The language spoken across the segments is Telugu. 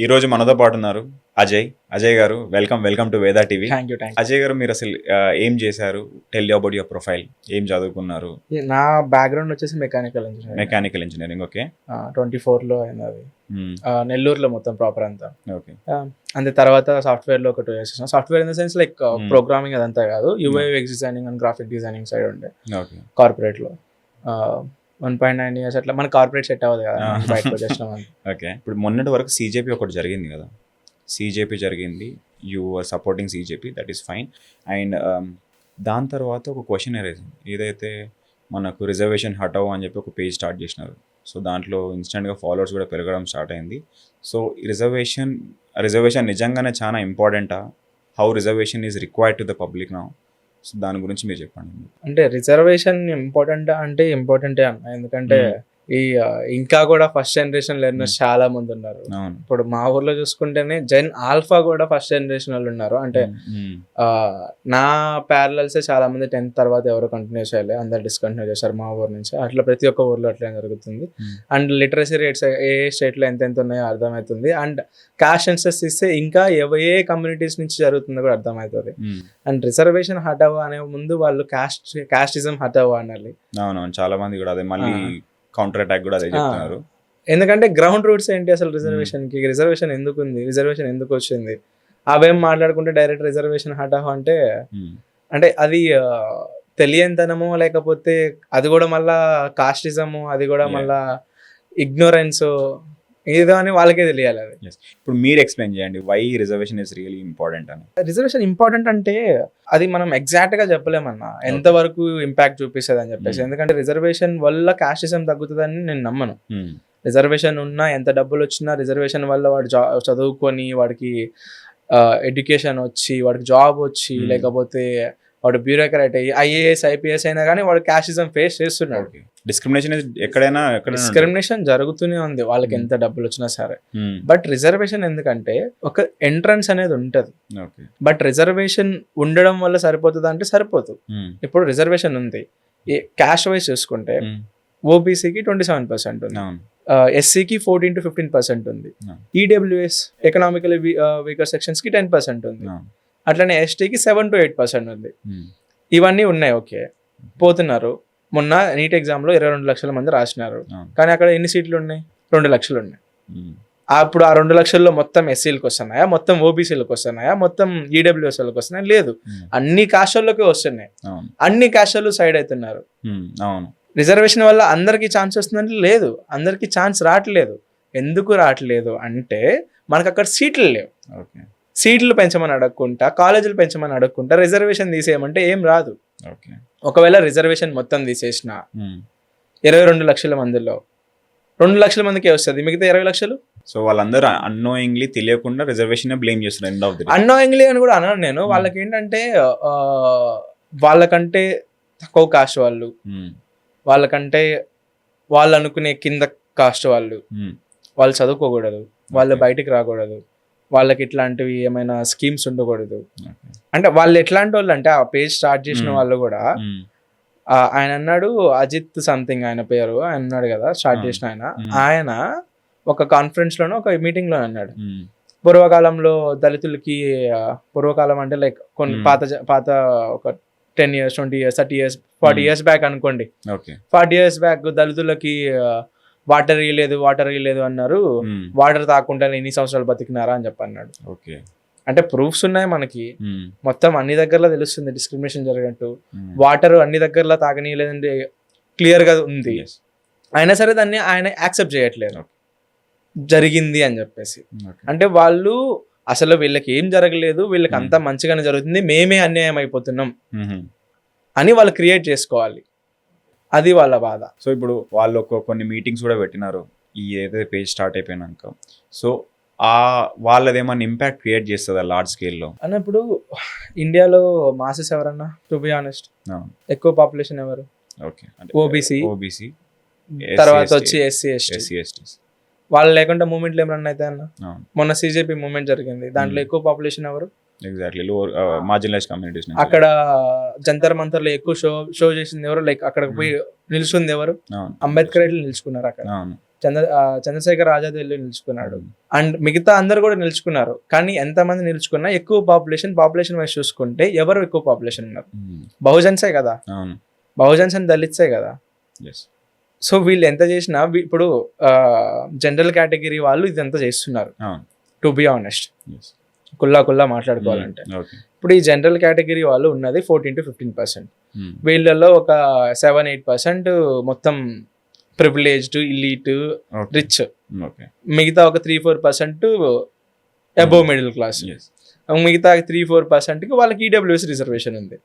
ఈ రోజు మనతో పాటు ఉన్నారు అజయ్ గారు. Welcome to Veda TV. Thank you. Ajay గారు, మీరు అసలు ఏం చేశారు? Tell you about your profile. ఏం చదువుకున్నారు? నా బ్యాక్గ్రౌండ్ వచ్చేసి మెకానికల్ ఇంజనీరింగ్. ఓకే. 24లో అయింది అది. నెల్లూరులో మొత్తం ప్రాపర్ అంతా. ఓకే. అంతే తర్వాత సాఫ్ట్వేర్లో ఒక 2 years చేసాను. Software in the sense like programming అదంతా కాదు, UX designing and graphic designing side ఉండే ఓకే. కార్పొరేట్లో 1.9 years అట్లా. మన కార్పొరేట్ సెట్ అవ్వదు కదా, బయటకు వచ్చేసినాం. ఓకే. ఇప్పుడు మొన్నటి వరకు CJP ఒకటి జరిగింది కదా, CJP జరిగింది. You are supporting CJP, that is fine. And దాని తర్వాత ఒక క్వశ్చన్ అరేసింది, ఏదైతే మనకు రిజర్వేషన్ హటావో అని చెప్పి ఒక పేజ్ స్టార్ట్ చేసినారు. సో దాంట్లో ఇన్స్టెంట్గా ఫాలోవర్స్ కూడా పెరగడం స్టార్ట్ అయింది. సో రిజర్వేషన్ నిజంగానే చాలా ఇంపార్టెంటా? How reservation is required to the public now? So దాని గురించి మీరు చెప్పండి. అంటే రిజర్వేషన్ ఇంపార్టెంట్ అంటే ఇంపార్టెంటే అన్న, ఎందుకంటే ఈ ఇంకా కూడా ఫస్ట్ జనరేషన్ లెర్నర్స్ చాలా మంది ఉన్నారు. ఇప్పుడు మా ఊర్లో చూసుకుంటేనే జెన్ ఆల్ఫా కూడా ఫస్ట్ జనరేషన్ వాళ్ళు ఉన్నారు. అంటే నా ప్యారలల్సే చాలా మంది 10th తర్వాత ఎవరు కంటిన్యూ చేయాలి, అందరు డిస్కంటిన్యూ చేశారు మా ఊరు నుంచి. అట్లా ప్రతి ఒక్క ఊర్లో అట్లా జరుగుతుంది. అండ్ లిటరసీ రేట్స్ ఏ స్టేట్లో ఎంత ఉన్నాయో అర్థమవుతుంది. అండ్ క్యాస్ట్ సెన్సస్ ఇస్తే ఇంకా ఏ కమ్యూనిటీస్ నుంచి జరుగుతుందో కూడా అర్థమవుతుంది. అండ్ రిజర్వేషన్ హటావో అనే ముందు వాళ్ళు కాస్టిజం హటావో అనాలి. అవునవును, చాలా మంది కూడా అదే మళ్ళీ కౌంటర్ అటాక్ కూడా అదే చెప్తున్నారు. ఎందుకంటే గ్రౌండ్ రూట్స్ ఏంటి అసలు రిజర్వేషన్కి, రిజర్వేషన్ ఎందుకు ఉంది, రిజర్వేషన్ ఎందుకు వచ్చింది, అవేం మాట్లాడుకుంటే డైరెక్ట్ రిజర్వేషన్ హటాహో అంటే అంటే అది తెలియనితనము, లేకపోతే అది కూడా మళ్ళా కాస్టిజము, అది కూడా మళ్ళా ఇగ్నోరెన్స్ ఏదో అని వాళ్ళకే తెలియాలి. అది ఇప్పుడు మీరు ఎక్స్ప్లెయిన్ చేయండి, why reservation is really important అని. రిజర్వేషన్ ఇంపార్టెంట్ అంటే అది మనం ఎగ్జాక్ట్ గా చెప్పలేమన్నా ఎంతవరకు ఇంపాక్ట్ చూపిస్తుంది అని చెప్పేసి. ఎందుకంటే రిజర్వేషన్ వల్ల కాస్టిజం తగ్గుతుందని నేను నమ్మను. రిజర్వేషన్ ఉన్నా, ఎంత డబ్బులు వచ్చినా, రిజర్వేషన్ వల్ల వాడు చదువుకొని వాడికి ఎడ్యుకేషన్ వచ్చి, వాడికి జాబ్ వచ్చి, లేకపోతే వాడు బ్యూరోక్రాట్ అయ్యి IAS IPS అయినా కానీ వాడు కాస్టిజం ఫేస్ చేస్తున్నాడు. డిస్క్రిమినేషన్ జరుగుతూనే ఉంది వాళ్ళకి ఎంత డబ్బులు వచ్చినా సరే. బట్ రిజర్వేషన్ ఎందుకంటే ఒక ఎంట్రన్స్ అనేది ఉంటది. బట్ రిజర్వేషన్ ఉండడం వల్ల సరిపోతుంది అంటే సరిపోదు. ఇప్పుడు రిజర్వేషన్ ఉంది, క్యాస్ట్ వైజ్ చూసుకుంటే OBCకి 27% ఉంది, SCకి 14 to 15% ఉంది, EWS ఎకనామికల్ వీకర్ సెక్షన్స్ కి 10% ఉంది, అట్లనే STకి 7 to 8% ఉంది. ఇవన్నీ ఉన్నాయి. ఓకే, పోతున్నారు. మొన్న నీట్ ఎగ్జామ్లో 22 లక్షల మంది రాసినారు, కానీ అక్కడ ఎన్ని సీట్లు ఉన్నాయి? 2 లక్షలు ఉన్నాయి. అప్పుడు ఆ 2 లక్షల్లో మొత్తం SCలకు వస్తున్నాయా, మొత్తం OBCలకు వస్తున్నాయా, మొత్తం EWS వాళ్ళకి వస్తున్నాయా? లేదు, అన్ని కాస్ట్లకి వస్తున్నాయి. అన్ని కాస్ట్లు సైడ్ అవుతున్నారు. రిజర్వేషన్ వల్ల అందరికీ ఛాన్స్ వస్తుందంటే లేదు, అందరికీ ఛాన్స్ రావట్లేదు. ఎందుకు రావట్లేదు అంటే మనకు అక్కడ సీట్లు లేవు. సీట్లు పెంచమని అడగకుండా, కాలేజీలు పెంచమని అడగకుండా రిజర్వేషన్ తీసేయమంటే ఏం రాదు. ఒకవేళ రిజర్వేషన్ మొత్తం తీసేసిన 22 లక్షల మందిలో 2 లక్షల మందికి వస్తుంది, మిగతా 20 లక్షలు. సో వాళ్ళందరూ అన్నోయింగ్లీ తెలియకుండా రిజర్వేషన్ బ్లేమ్ చేస్తున్నారు. అన్నోయింగ్లీ అని కూడా అన్నాను నేను. వాళ్ళకి ఏంటంటే వాళ్ళకంటే తక్కువ కాస్ట్ వాళ్ళు, వాళ్ళకంటే వాళ్ళు అనుకునే కింద కాస్ట్ వాళ్ళు చదువుకోకూడదు, వాళ్ళు బయటికి రాకూడదు, వాళ్ళకి ఇట్లాంటివి ఏమైనా స్కీమ్స్ ఉండకూడదు. అంటే వాళ్ళు ఎట్లాంటి వాళ్ళు అంటే ఆ పేజ్ స్టార్ట్ చేసిన వాళ్ళు కూడా, ఆయన అన్నాడు అజిత్ సంథింగ్ ఆయన పేరు, ఆయన అన్నాడు కదా స్టార్ట్ చేసిన ఆయన ఒక కాన్ఫరెన్స్ లోనో ఒక మీటింగ్ లో అన్నాడు, పూర్వకాలంలో దళితులకి, పూర్వకాలం అంటే లైక్ కొన్ని పాత ఒక 10 years 20 years 30 years 40 years back అనుకోండి, 40 years బ్యాక్ దళితులకి వాటర్ ఇయ్యలేదు అన్నారు. వాటర్ తాకుండా ఎన్ని సంవత్సరాలు బతికినారా అని చెప్పన్నాడు. అంటే ప్రూఫ్స్ ఉన్నాయి మనకి, మొత్తం అన్ని దగ్గరలో తెలుస్తుంది డిస్క్రిమినేషన్ జరిగినట్టు. వాటర్ అన్ని దగ్గరలో తాగనీయలేదంటే క్లియర్ గా ఉంది. అయినా సరే దాన్ని ఆయన యాక్సెప్ట్ చేయట్లేదు జరిగింది అని చెప్పేసి. అంటే వాళ్ళు అసలు వీళ్ళకి ఏం జరగలేదు, వీళ్ళకి అంతా మంచిగానే జరుగుతుంది, మేమే అన్యాయం అయిపోతున్నాం అని వాళ్ళు క్రియేట్ చేసుకోవాలి. అది వాళ్ళ బాధ. సో ఇప్పుడు వాళ్ళు కొన్ని మీటింగ్స్ కూడా పెట్టినారు ఈ ఏదైతే పేజ్ స్టార్ట్ అయిపోయినాక. సో వాళ్ళది ఏమన్నా ఇంపాక్ట్ క్రియేట్ చేస్తుంది లార్జ్ స్కేల్లో అన్న? ఇప్పుడు ఇండియాలో మాసెస్ ఎవరన్నా, టు బి ఆనెస్ట్, ఎక్కువ పాపులేషన్ ఎవరు? OBC తర్వాత వచ్చి SC ST. వాళ్ళు లేకుండా మూవ్మెంట్లు ఏం రన్ అయితే అన్న? మొన్న CJP మూవ్మెంట్ జరిగింది, దాంట్లో ఎక్కువ పాపులేషన్ ఎవరు? Marginalised communities. అక్కడ జంతర్ మంతర్లో ఎక్కువ షో చేసింది ఎవరు? లైక్ అక్కడ పోయి నిల్చుంది ఎవరు? అంబేద్కర్ నిల్చుకున్నారు అక్కడ. చంద్రశేఖర్ ఆజాద్ వెళ్ళి నిలుచుకున్నాడు అండ్ మిగతా అందరు కూడా నిలుచుకున్నారు. కానీ ఎంతమంది నిలుచుకున్నా ఎక్కువ పాపులేషన్ వైజ్ చూసుకుంటే ఎవరు ఎక్కువ పాపులేషన్ ఉన్నారు? బహుజన్సే కదా, బహుజన్స్ అండ్ దళిత్సే కదా. సో వీళ్ళు ఎంత చేసినా ఇప్పుడు జనరల్ కేటగిరీ వాళ్ళు ఇదంతా చేస్తున్నారు. టు బి ఆనెస్ట్, కుల్లా మాట్లాడుకోవాలంటే ఇప్పుడు ఈ జనరల్ కేటగిరీ వాళ్ళు ఉన్నది 14 to 15%. వీళ్ళలో ఒక 7-8% మొత్తం ప్రివిలేజ్డ్, ఇలీట్, రిచ్. మిగతా ఒక 3-4% అబోవ్ మిడిల్ క్లాస్. మిగతా 3-4%కి వాళ్ళకి ఈడబ్ల్యూఎస్ రిజర్వేషన్ ఉంది.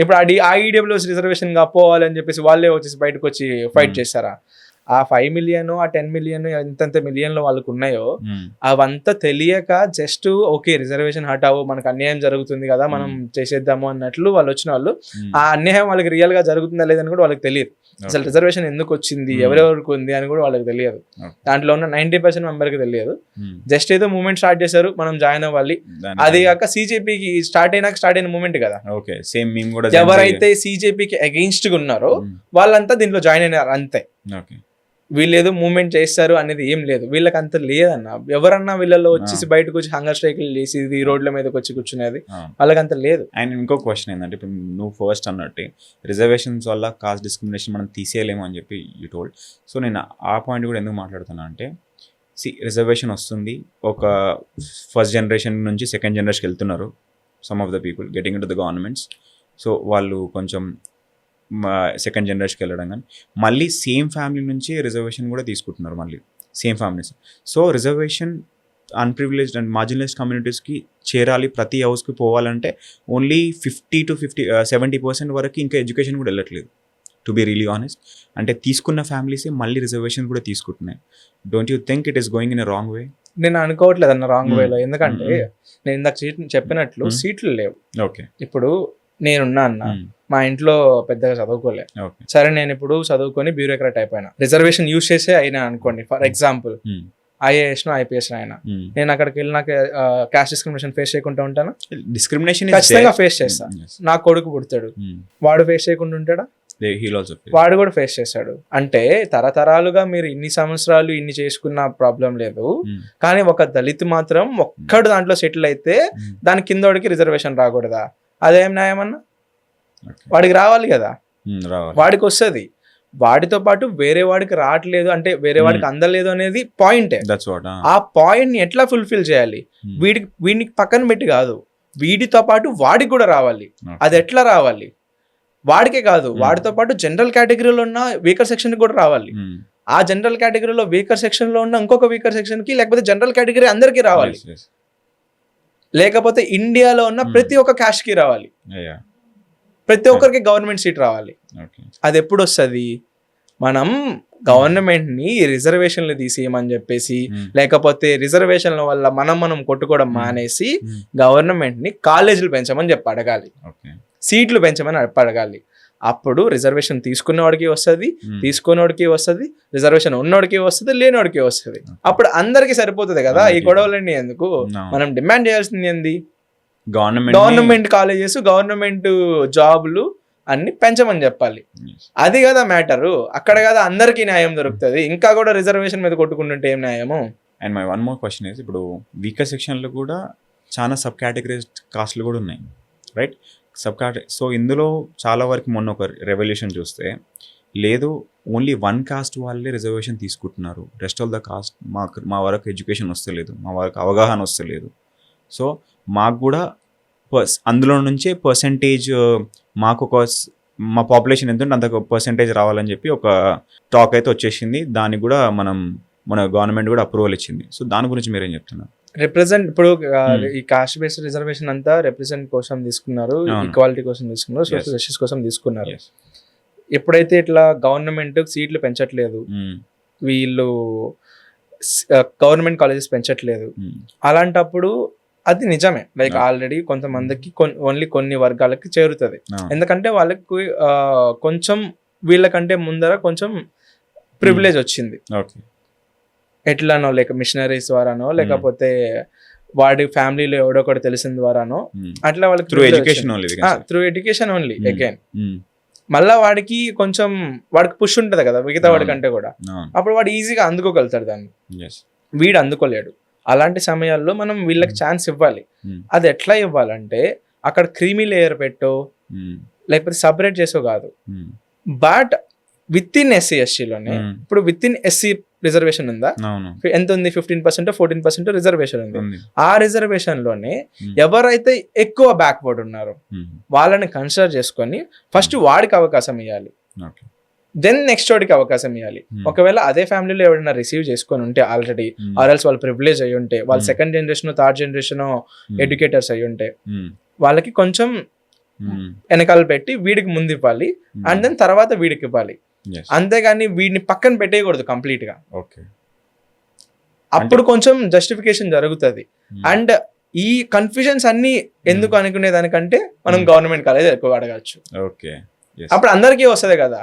ఇప్పుడు ఆ ఈడబ్ల్యూఎస్ రిజర్వేషన్ గా పోవాలని చెప్పేసి వాళ్ళే వచ్చేసి బయటకు వచ్చి ఫైట్ చేస్తారా? ఆ 5 million, ఆ 10 million, ఎంతంత మిలియన్లు వాళ్ళకు ఉన్నాయో అవంతా తెలియక జస్ట్ ఓకే రిజర్వేషన్ హటావు, మనకు అన్యాయం జరుగుతుంది కదా మనం చేసేద్దాము అన్నట్లు వాళ్ళు వచ్చిన వాళ్ళు. ఆ అన్యాయం వాళ్ళకి రియల్ గా జరుగుతుందా లేదని కూడా వాళ్ళకి తెలియదు. అసలు రిజర్వేషన్ ఎందుకు వచ్చింది, ఎవరెవరికి ఉంది అని కూడా వాళ్ళకి తెలియదు. దాంట్లో ఉన్న 90% మెంబర్కి తెలియదు. జస్ట్ ఏదో మూవ్మెంట్ స్టార్ట్ చేశారు, మనం జాయిన్ అవ్వాలి. అది కాక సిజేపీకి స్టార్ట్ అయిన మూమెంట్ కదా. ఎవరైతే సిజేపీకి అగెయిన్స్ట్ గా ఉన్నారో వాళ్ళంతా దీంట్లో జాయిన్ అయినారు అంతే. వీళ్ళు ఏదో మూవ్మెంట్ చేస్తారు అనేది ఏం లేదు, వీళ్ళకి అంత లేదన్న. ఎవరన్నా వీళ్ళలో వచ్చేసి బయటకు వచ్చి హంగర్ స్ట్రైక్లు చేసి రోడ్ల మీదకి వచ్చి కూర్చునేది వాళ్ళకి అంత లేదు. అండ్ ఇంకో క్వశ్చన్ ఏంటంటే, ఇప్పుడు నువ్వు ఫస్ట్ అన్నట్టు రిజర్వేషన్స్ వల్ల కాస్ట్ డిస్క్రిమినేషన్ మనం తీసేయలేము అని చెప్పి యూ టోల్డ్. సో నేను ఆ పాయింట్ కూడా ఎందుకు మాట్లాడుతున్నా అంటే, రిజర్వేషన్ వస్తుంది, ఒక ఫస్ట్ జనరేషన్ నుంచి సెకండ్ జనరేషన్కి వెళ్తున్నారు some of the people getting in to the governments. So వాళ్ళు కొంచెం సెకండ్ జనరేషన్కి వెళ్ళడం, కానీ మళ్ళీ సేమ్ ఫ్యామిలీ నుంచి రిజర్వేషన్ కూడా తీసుకుంటున్నారు, మళ్ళీ same families. So reservation unprivileged and marginalized కమ్యూనిటీస్కి చేరాలి, ప్రతి హౌస్కి పోవాలంటే ఓన్లీ 50 to 70% వరకు ఇంకా ఎడ్యుకేషన్ కూడా వెళ్ళట్లేదు, టు బి రియలీ ఆనెస్ట్. అంటే తీసుకున్న ఫ్యామిలీసే మళ్ళీ రిజర్వేషన్ కూడా తీసుకుంటున్నాయి. Don't you think it is going in a wrong way? నేను అనుకోవట్లేదు అన్న రాంగ్ వేలో, ఎందుకంటే నేను ఇందాక చెప్పినట్లు సీట్లు లేవు. ఓకే, ఇప్పుడు నేనున్నా అన్న, మా ఇంట్లో పెద్దగా చదువుకోలే. సరే నేను ఇప్పుడు చదువుకొని బ్యూరోక్రాట్ అయిపోయినా, రిజర్వేషన్ యూజ్ చేసే అయినా అనుకోండి, ఫర్ ఎగ్జాంపుల్ ఐఏఎస్ ఐపీఎస్ అయినా, నేను అక్కడికి వెళ్ళి నాకు క్యాస్ట్ డిస్క్రిమినేషన్ ఫేస్ చేయకుండా ఉంటాను? డిస్క్రిమినేషన్ ఖచ్చితంగా ఫేస్ చేస్తా. నా కొడుకు పుడతాడు, వాడు ఫేస్ చేయకుండా ఉంటాడా? వాడు కూడా ఫేస్ చేస్తాడు. అంటే తరతరాలుగా మీరు ఇన్ని సంవత్సరాలు ఇన్ని చేసుకున్న ప్రాబ్లం లేదు, కానీ ఒక దళిత్ మాత్రం ఒక్కడు దాంట్లో సెటిల్ అయితే దాని కిందోడికి రిజర్వేషన్ రాకూడదా? అదేం న్యాయం అన్న? వాడికి రావాలి కదా, వాడికి వస్తుంది. వాడితో పాటు వేరే వాడికి రావట్లేదు అంటే వేరే వాడికి అందలేదు అనేది పాయింటే. ఆ పాయింట్ ని ఎట్లా ఫుల్ఫిల్ చేయాలి? వీడికి పక్కన పెట్టి కాదు, వీడితో పాటు వాడికి కూడా రావాలి. అది ఎట్లా రావాలి? వాడికే కాదు, వాడితో పాటు జనరల్ కేటగిరీలో ఉన్న వీకర్ సెక్షన్ కూడా రావాలి. ఆ జనరల్ కేటగిరీలో వీకర్ సెక్షన్ లో ఉన్న ఇంకొక వీకర్ సెక్షన్ కి, లేకపోతే జనరల్ కేటగిరీ అందరికీ రావాలి. లేకపోతే ఇండియాలో ఉన్న ప్రతి ఒక్క క్యాస్ట్ కి రావాలి, ప్రతి ఒక్కరికి గవర్నమెంట్ సీట్ రావాలి. అది ఎప్పుడు వస్తుంది? మనం గవర్నమెంట్ ని రిజర్వేషన్లు తీసేయమని చెప్పేసి, లేకపోతే రిజర్వేషన్ల వల్ల మనం కొట్టుకోవడం మానేసి గవర్నమెంట్ ని కాలేజీలు పెంచమని చెప్పి అడగాలి, సీట్లు పెంచమని అడగాలి. అప్పుడు రిజర్వేషన్ తీసుకున్నవాడికి వస్తుంది, తీసుకున్నవాడికి వస్తుంది, రిజర్వేషన్ ఉన్నవాడికి వస్తుంది, లేనివాడికి వస్తుంది. అప్పుడు అందరికి సరిపోతుంది కదా. ఈ గొడవలన్నీ ఎందుకు? మనం డిమాండ్ చేయాల్సింది ఏంది? గవర్నమెంట్ కాలేజెస్, గవర్నమెంట్ జాబులు అన్ని పెంచమని చెప్పాలి. అది కదా మ్యాటరు. అక్కడ కదా అందరికీ న్యాయం దొరుకుతుంది. ఇంకా కూడా రిజర్వేషన్ మీద కొట్టుకుంటుంటే ఏం న్యాయము? And my one more question is, ఇప్పుడు వీకర్ సెక్షన్లో కూడా చాలా సబ్ కేటగిరీస్ కాస్ట్లు కూడా ఉన్నాయి, రైట్? సో ఇందులో చాలా వరకు మొన్న ఒక రెవల్యూషన్ చూస్తే, లేదు ఓన్లీ వన్ కాస్ట్ వాళ్ళే రిజర్వేషన్ తీసుకుంటున్నారు, రెస్ట్ ఆఫ్ ద కాస్ట్ మా వరకు ఎడ్యుకేషన్ వస్తలేదు, మా వరకు అవగాహన వస్తలేదు. సో మాకు కూడా అందులో నుంచే పర్సంటేజ్, మాకు మా పాపులేషన్ ఎంత ఉంటే అంత పర్సంటేజ్ రావాలని చెప్పి ఒక టాక్ అయితే వచ్చేసింది. దానికి కూడా మన గవర్నమెంట్ కూడా అప్రూవల్ ఇచ్చింది. సో దాని గురించి మీరేం చెప్తున్నారు? రిప్రజెంట్ ఇప్పుడు ఈ కాస్ట్ బేస్డ్ రిజర్వేషన్ అంతా రిప్రజెంట్ కోసం తీసుకున్నారు, ఈక్వాలిటీ కోసం తీసుకున్నారు, సోషల్ జస్టిస్ కోసం తీసుకున్నారు. ఎప్పుడైతే ఇట్లా గవర్నమెంట్ సీట్లు పెంచట్లేదు, వీళ్ళు గవర్నమెంట్ కాలేజెస్ పెంచట్లేదు, అలాంటప్పుడు అది నిజమే. లైక్ ఆల్రెడీ కొంతమందికి ఓన్లీ కొన్ని వర్గాలకి చేరుతుంది. ఎందుకంటే వాళ్ళకి కొంచెం వీళ్ళకంటే ముందర కొంచెం ప్రివిలేజ్ వచ్చింది. ఎట్లానో లేక మిషనరీస్ ద్వారానో, లేకపోతే వాడి ఫ్యామిలీలో ఎవడో ఒకటి తెలిసిన ద్వారానో, అట్లా వాళ్ళకి త్రూ ఎడ్యుకేషన్ ఓన్లీ అగైన్. మళ్ళా వాడికి కొంచెం వాడికి పుష్ ఉంటుంది కదా మిగతా వాడి అవును. కంటే కూడా, అవును. అప్పుడు వాడు ఈజీగా అందుకోగలుగుతాడు దాన్ని. ఎస్. వీడు అందుకోలేడు. అలాంటి సమయాల్లో మనం వీళ్ళకి ఛాన్స్ ఇవ్వాలి. అది ఎట్లా ఇవ్వాలంటే అక్కడ క్రీమీ లేయర్ పెట్టో లేకపోతే సపరేట్ చేసో కాదు, బట్ విత్ ఇన్ ఎస్సీ ఎస్టీలోనే ఇప్పుడు విత్ ఇన్ ఎస్సీ రిజర్వేషన్ ఉందా, అవును. ఎంత ఉంది, 15% 14% రిజర్వేషన్ ఉంది. ఉంది. ఆ రిజర్వేషన్ లోనే ఎవరైతే ఎక్కువ బ్యాక్వర్డ్ ఉన్నారో వాళ్ళని కన్సిడర్ చేసుకొని ఫస్ట్ వాడికి అవకాశం ఇవ్వాలి, ఓకే. దెన్ నెక్స్ట్ వాడికి అవకాశం ఇవ్వాలి. ఒకవేళ అదే ఫ్యామిలీలో ఎవరైనా రిసీవ్ చేసుకొని ఉంటే ఆల్రెడీ, ఆర్ఎల్స్ వాళ్ళు ప్రివిలేజ్ అయ్యి ఉంటే, వాళ్ళు second generation third generation educators అయ్యి ఉంటే, వాళ్ళకి కొంచెం వెనకాల పెట్టి వీడికి ముందు ఇవ్వాలి, అండ్ దెన్ తర్వాత వీడికి ఇవ్వాలి. అంతేగాని వీడిని పక్కన పెట్టేయకూడదు కంప్లీట్ గా. ఓకే. అప్పుడు కొంచెం జస్టిఫికేషన్ జరుగుతుంది. అండ్ ఈ కన్ఫ్యూజన్స్ అన్ని ఎందుకు అనుకునే దానికంటే మనం గవర్నమెంట్ కాలేజ్ ఎక్కువ అడగచ్చు, ఓకే. అప్పుడు అందరికీ వస్తుంది కదా.